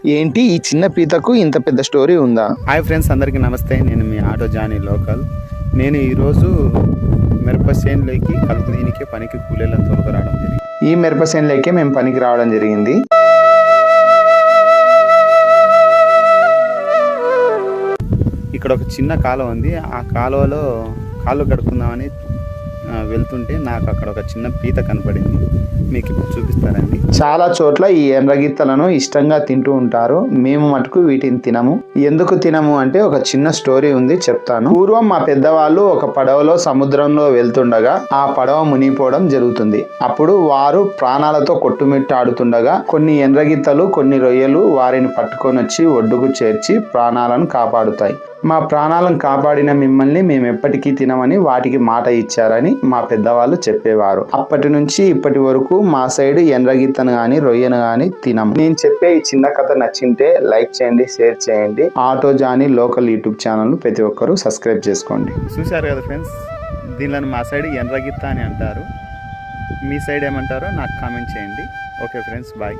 ఏంటి ఈ చిన్న పీతకు ఇంత పెద్ద స్టోరీ ఉందా? హాయ్ ఫ్రెండ్స్, అందరికీ నమస్తే. నేను మీ ఆటో జానీ లోకల్. నేను ఈరోజు మిరప చేనులోకి కలుపు దీనికి పనికి కూలీలను తోలుకురావడం జరిగింది. ఈ మిరప చేనులోకి మేము పనికి రావడం జరిగింది. ఇక్కడ ఒక చిన్న కాలువ ఉంది. ఆ కాలువలో కాళ్ళు కడుక్కుందామని వెళ్తుంటే నాకు అక్కడ ఒక చిన్న పీత కనపడింది. మీకు ఇప్పుడు చూపిస్తారండి. చాలా చోట్ల ఈ ఎండ్రగిత్తలను ఇష్టంగా తింటూ ఉంటారు. మేము మటుకు వీటిని తినము. ఎందుకు తినము అంటే ఒక చిన్న స్టోరీ ఉంది, చెప్తాను. పూర్వం మా పెద్దవాళ్ళు ఒక పడవలో సముద్రంలో వెళ్తుండగా ఆ పడవ మునిగిపోవడం జరుగుతుంది. అప్పుడు వారు ప్రాణాలతో కొట్టుమిట్టాడుతుండగా కొన్ని ఎండ్రగిత్తలు, కొన్ని రొయ్యలు వారిని పట్టుకొని వచ్చి ఒడ్డుకు చేర్చి ప్రాణాలను కాపాడుతాయి. మా ప్రాణాలను కాపాడిన మిమ్మల్ని మేము ఎప్పటికీ తినమని వాటికి మాట ఇచ్చారని మా పెద్దవాళ్ళు చెప్పేవారు. అప్పటి నుంచి ఇప్పటి వరకు మా సైడ్ ఎండ్రగిత్తను గాని రొయ్యను గాని తినము. నేను చెప్పే ఈ చిన్న కథ నచ్చింటే లైక్ చేయండి, షేర్ చేయండి. Auto Johnny local YouTube channel ప్రతి ఒక్కరూ సబ్స్క్రైబ్ చేసుకోండి. చూశారు కదా ఫ్రెండ్స్, దీనిలో మా సైడ్ ఎండ్రగిత్త అని అంటారు. మీ సైడ్ ఏమంటారో నాకు కామెంట్ చేయండి. Okay friends, bye.